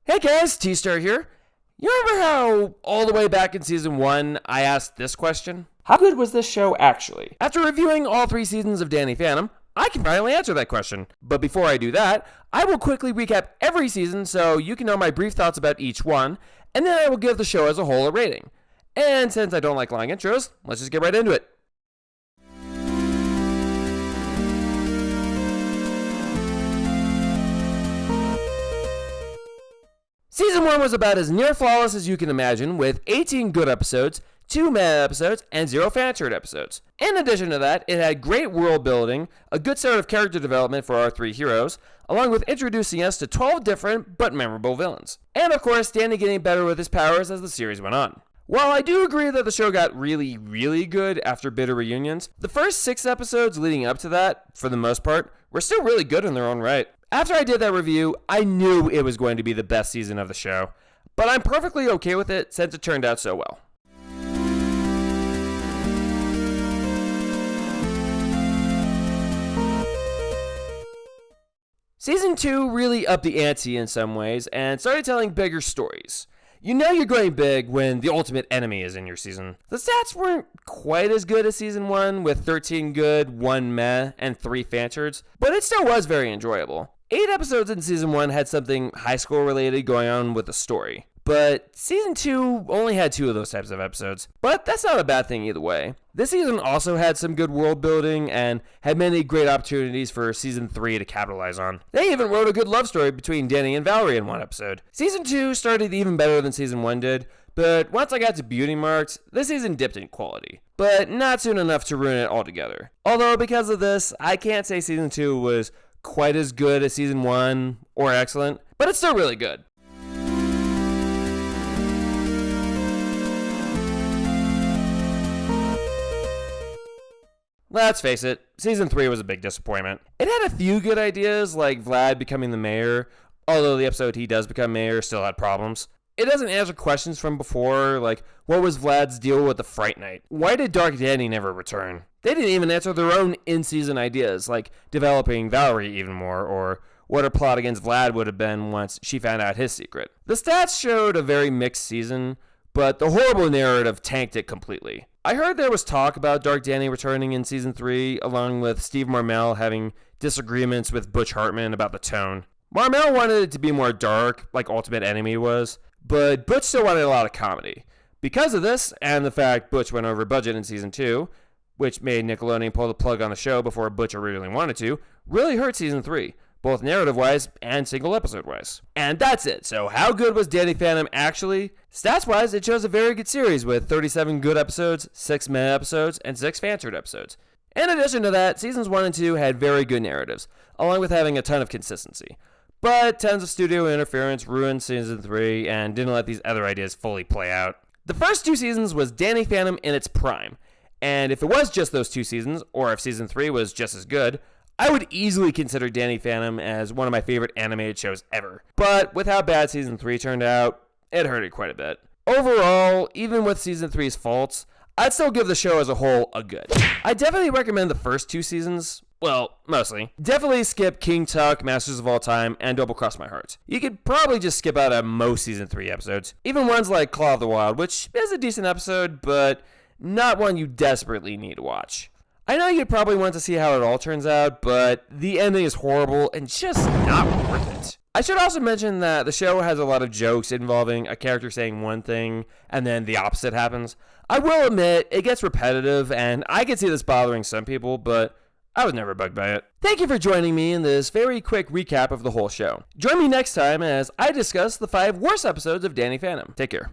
Hey guys, T-Star here. You remember how all the way back in season 1 I asked this question? How good was this show actually? After reviewing all 3 seasons of Danny Phantom, I can finally answer that question. But before I do that, I will quickly recap every season so you can know my brief thoughts about each one, and then I will give the show as a whole a rating. And since I don't like long intros, let's just get right into it. Season 1 was about as near flawless as you can imagine, with 18 good episodes, 2 meh episodes, and 0 fan-shared episodes. In addition to that, it had great world building, a good set of character development for our 3 heroes, along with introducing us to 12 different but memorable villains. And of course, Danny getting better with his powers as the series went on. While I do agree that the show got really, really good after bitter reunions, the first 6 episodes leading up to that, for the most part, were still really good in their own right. After I did that review, I knew it was going to be the best season of the show, but I'm perfectly okay with it since it turned out so well. Season 2 really upped the ante in some ways and started telling bigger stories. You know you're going big when the ultimate enemy is in your season. The stats weren't quite as good as season 1 with 13 good, 1 meh, and 3 fan-shareds, but it still was very enjoyable. 8 episodes in season 1 had something high school related going on with the story, but season 2 only had 2 of those types of episodes, but that's not a bad thing either way. This season also had some good world building and had many great opportunities for season 3 to capitalize on. They even wrote a good love story between Danny and Valerie in one episode. Season 2 started even better than season 1 did, but once I got to beauty marks, this season dipped in quality, but not soon enough to ruin it altogether. Although because of this, I can't say season 2 was quite as good as season 1 or excellent, but it's still really good. Let's face it, season 3 was a big disappointment. It had a few good ideas, like Vlad becoming the mayor, although the episode he does become mayor still had problems. It doesn't answer questions from before, like what was Vlad's deal with the Fright Night? Why did Dark Danny never return? They didn't even answer their own in-season ideas, like developing Valerie even more, or what her plot against Vlad would have been once she found out his secret. The stats showed a very mixed season, but the horrible narrative tanked it completely. I heard there was talk about Dark Danny returning in season 3, along with Steve Marmel having disagreements with Butch Hartman about the tone. Marmel wanted it to be more dark, like Ultimate Enemy was, but Butch still wanted a lot of comedy. Because of this, and the fact Butch went over budget in season 2, which made Nickelodeon pull the plug on the show before Butch originally wanted to, really hurt season 3, both narrative-wise and single episode-wise. And that's it. So how good was Danny Phantom actually? Stats-wise, it shows a very good series with 37 good episodes, 6 meh episodes, and 6 fan-shared episodes. In addition to that, seasons 1 and 2 had very good narratives, along with having a ton of consistency. But tons of studio interference ruined season 3 and didn't let these other ideas fully play out. The first 2 seasons was Danny Phantom in its prime, and if it was just those 2 seasons, or if season 3 was just as good, I would easily consider Danny Phantom as one of my favorite animated shows ever. But with how bad season 3 turned out, it hurt it quite a bit. Overall, even with season 3's faults, I'd still give the show as a whole a good. I definitely recommend the first 2 seasons. Well, mostly. Definitely skip King Tuck, Masters of All Time, and Double Cross My Heart. You could probably just skip out on most season 3 episodes. Even ones like Claw of the Wild, which is a decent episode, but not one you desperately need to watch. I know you'd probably want to see how it all turns out, but the ending is horrible and just not worth it. I should also mention that the show has a lot of jokes involving a character saying one thing and then the opposite happens. I will admit, it gets repetitive, and I can see this bothering some people, but I was never bugged by it. Thank you for joining me in this very quick recap of the whole show. Join me next time as I discuss the 5 worst episodes of Danny Phantom. Take care.